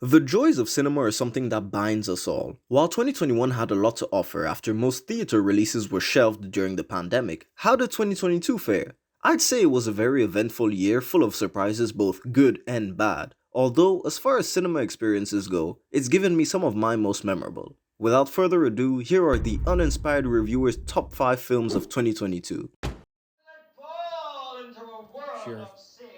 The joys of cinema are something that binds us all. While 2021 had a lot to offer after most theater releases were shelved during the pandemic, how did 2022 fare? I'd say it was a very eventful year full of surprises both good and bad, although as far as cinema experiences go, it's given me some of my most memorable. Without further ado, here are the Uninspired Reviewer's top 5 films of 2022. Fall into a world Sheriff. of sin.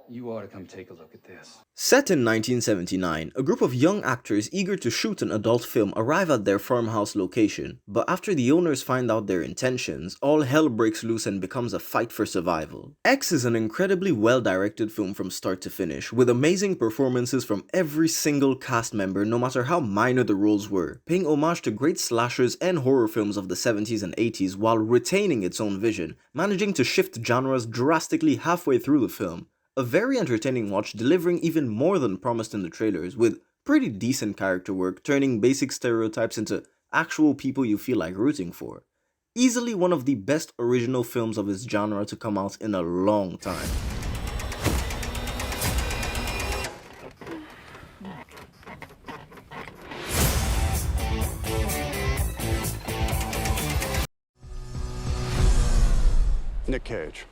You ought to come take a look at this. Set in 1979, a group of young actors eager to shoot an adult film arrive at their farmhouse location, but after the owners find out their intentions, all hell breaks loose and becomes a fight for survival. X is an incredibly well-directed film from start to finish, with amazing performances from every single cast member no matter how minor the roles were, paying homage to great slashers and horror films of the 70s and 80s while retaining its own vision, managing to shift genres drastically halfway through the film. A very entertaining watch, delivering even more than promised in the trailers, with pretty decent character work, turning basic stereotypes into actual people you feel like rooting for. Easily one of the best original films of its genre to come out in a long time. Nick Cage.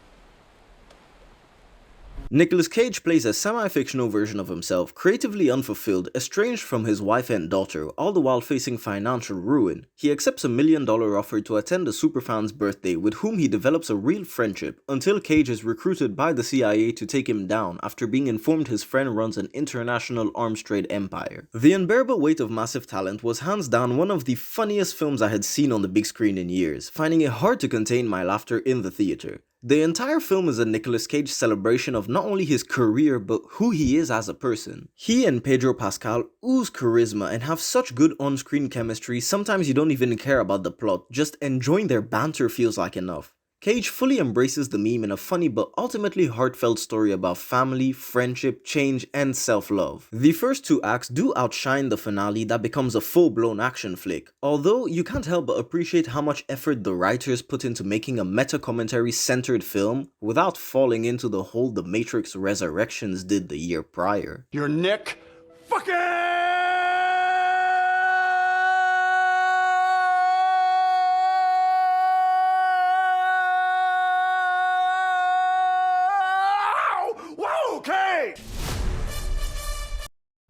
Nicolas Cage plays a semi-fictional version of himself, creatively unfulfilled, estranged from his wife and daughter, all the while facing financial ruin. He accepts a $1 million offer to attend a superfan's birthday with whom he develops a real friendship, until Cage is recruited by the CIA to take him down after being informed his friend runs an international arms trade empire. The unbearable weight of massive talent was hands down one of the funniest films I had seen on the big screen in years, finding it hard to contain my laughter in the theater. The entire film is a Nicolas Cage celebration of not only his career but who he is as a person. He and Pedro Pascal ooze charisma and have such good on-screen chemistry, sometimes you don't even care about the plot, just enjoying their banter feels like enough. Cage fully embraces the meme in a funny but ultimately heartfelt story about family, friendship, change, and self-love. The first two acts do outshine the finale that becomes a full-blown action flick, although you can't help but appreciate how much effort the writers put into making a meta-commentary centered film without falling into the hole The Matrix Resurrections did the year prior. You're Nick fucking...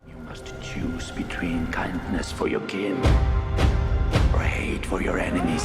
You must choose between kindness for your kin or hate for your enemies.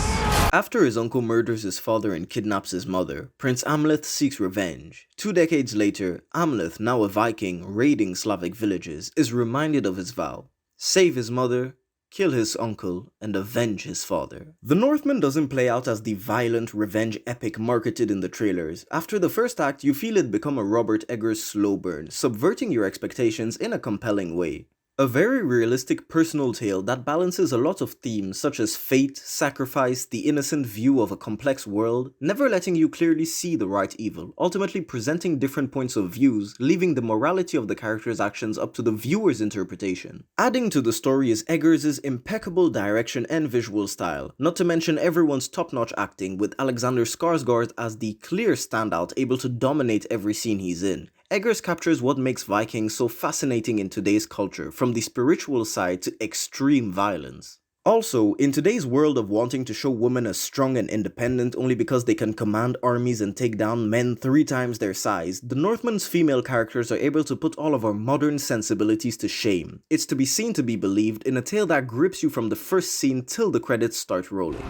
After his uncle murders his father and kidnaps his mother, Prince Amleth seeks revenge. 2 decades later, Amleth, now a Viking raiding Slavic villages, is reminded of his vow: save his mother, kill his uncle, and avenge his father. The Northman doesn't play out as the violent revenge epic marketed in the trailers. After the first act, you feel it become a Robert Eggers slow burn, subverting your expectations in a compelling way. A very realistic personal tale that balances a lot of themes such as fate, sacrifice, the innocent view of a complex world, never letting you clearly see the right evil, ultimately presenting different points of views, leaving the morality of the character's actions up to the viewer's interpretation. Adding to the story is Eggers' impeccable direction and visual style, not to mention everyone's top-notch acting, with Alexander Skarsgård as the clear standout able to dominate every scene he's in. Eggers captures what makes Vikings so fascinating in today's culture, from the spiritual side to extreme violence. Also, in today's world of wanting to show women as strong and independent only because they can command armies and take down men 3 times their size, the Northman's female characters are able to put all of our modern sensibilities to shame. It's to be seen to be believed in a tale that grips you from the first scene till the credits start rolling.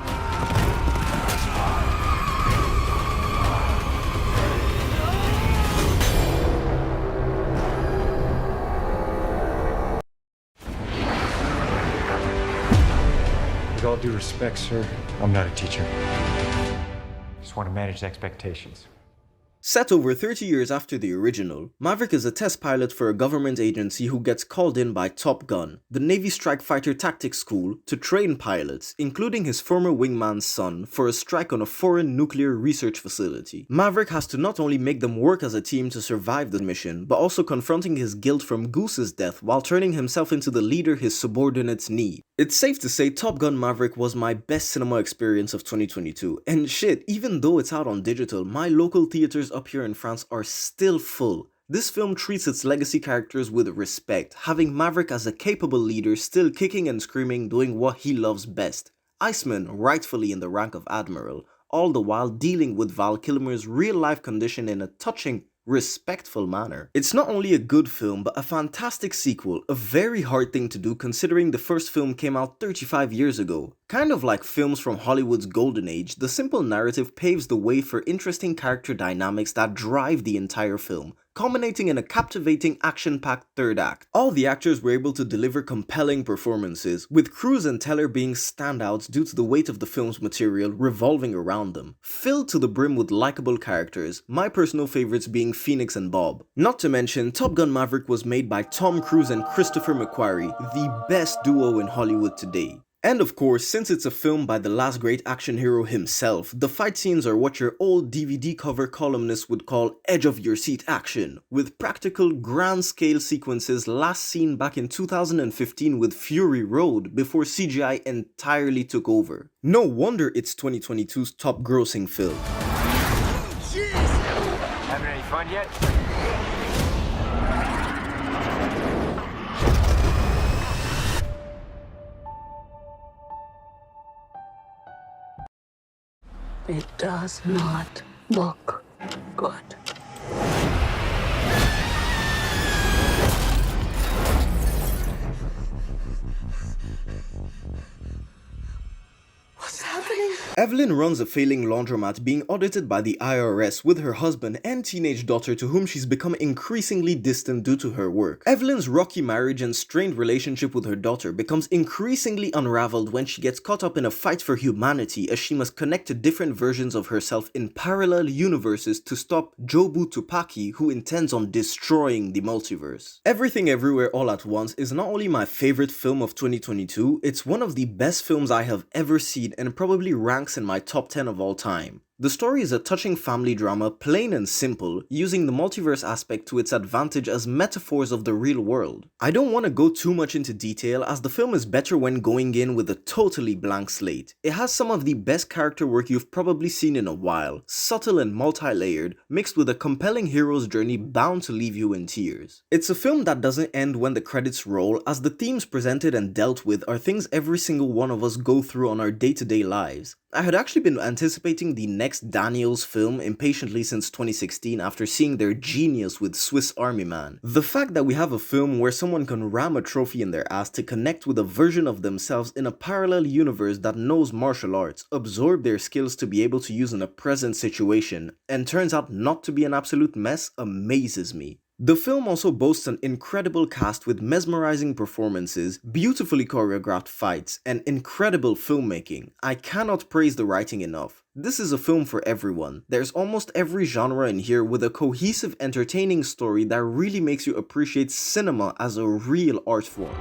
With all due respect, sir, I'm not a teacher. Just want to manage expectations. Set over 30 years after the original, Maverick is a test pilot for a government agency who gets called in by Top Gun, the Navy strike fighter tactics school, to train pilots, including his former wingman's son, for a strike on a foreign nuclear research facility. Maverick has to not only make them work as a team to survive the mission, but also confronting his guilt from Goose's death while turning himself into the leader his subordinates need. It's safe to say Top Gun Maverick was my best cinema experience of 2022, and shit, even though it's out on digital, my local theaters up here in France are still full. This film treats its legacy characters with respect, having Maverick as a capable leader still kicking and screaming doing what he loves best. Iceman rightfully in the rank of Admiral, all the while dealing with Val Kilmer's real-life condition in a touching, respectful manner. It's not only a good film, but a fantastic sequel, a very hard thing to do considering the first film came out 35 years ago. Kind of like films from Hollywood's golden age, the simple narrative paves the way for interesting character dynamics that drive the entire film, culminating in a captivating action-packed third act. All the actors were able to deliver compelling performances, with Cruise and Teller being standouts due to the weight of the film's material revolving around them. Filled to the brim with likable characters, my personal favorites being Phoenix and Bob. Not to mention, Top Gun Maverick was made by Tom Cruise and Christopher McQuarrie, the best duo in Hollywood today. And of course, since it's a film by the last great action hero himself, the fight scenes are what your old DVD cover columnists would call edge-of-your-seat action, with practical, grand-scale sequences last seen back in 2015 with Fury Road before CGI entirely took over. No wonder it's 2022's top-grossing film. Having any fun yet? It does not look good. What's happening? Evelyn runs a failing laundromat being audited by the IRS with her husband and teenage daughter to whom she's become increasingly distant due to her work. Evelyn's rocky marriage and strained relationship with her daughter becomes increasingly unraveled when she gets caught up in a fight for humanity as she must connect to different versions of herself in parallel universes to stop Jobu Tupaki, who intends on destroying the multiverse. Everything Everywhere All at Once is not only my favorite film of 2022, it's one of the best films I have ever seen and probably ranks in my top 10 of all time. The story is a touching family drama, plain and simple, using the multiverse aspect to its advantage as metaphors of the real world. I don't want to go too much into detail as the film is better when going in with a totally blank slate. It has some of the best character work you've probably seen in a while, subtle and multi-layered, mixed with a compelling hero's journey bound to leave you in tears. It's a film that doesn't end when the credits roll, as the themes presented and dealt with are things every single one of us go through on our day-to-day lives. I had actually been anticipating the next Daniels film impatiently since 2016 after seeing their genius with Swiss Army Man. The fact that we have a film where someone can ram a trophy in their ass to connect with a version of themselves in a parallel universe that knows martial arts, absorb their skills to be able to use in a present situation, and turns out not to be an absolute mess amazes me. The film also boasts an incredible cast with mesmerizing performances, beautifully choreographed fights, and incredible filmmaking. I cannot praise the writing enough. This is a film for everyone. There's almost every genre in here with a cohesive, entertaining story that really makes you appreciate cinema as a real art form.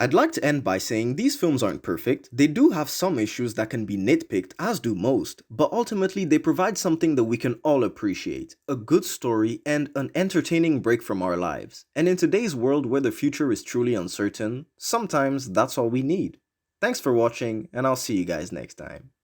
I'd like to end by saying these films aren't perfect. They do have some issues that can be nitpicked, as do most, but ultimately they provide something that we can all appreciate, a good story and an entertaining break from our lives. And in today's world where the future is truly uncertain, sometimes that's all we need. Thanks for watching, and I'll see you guys next time.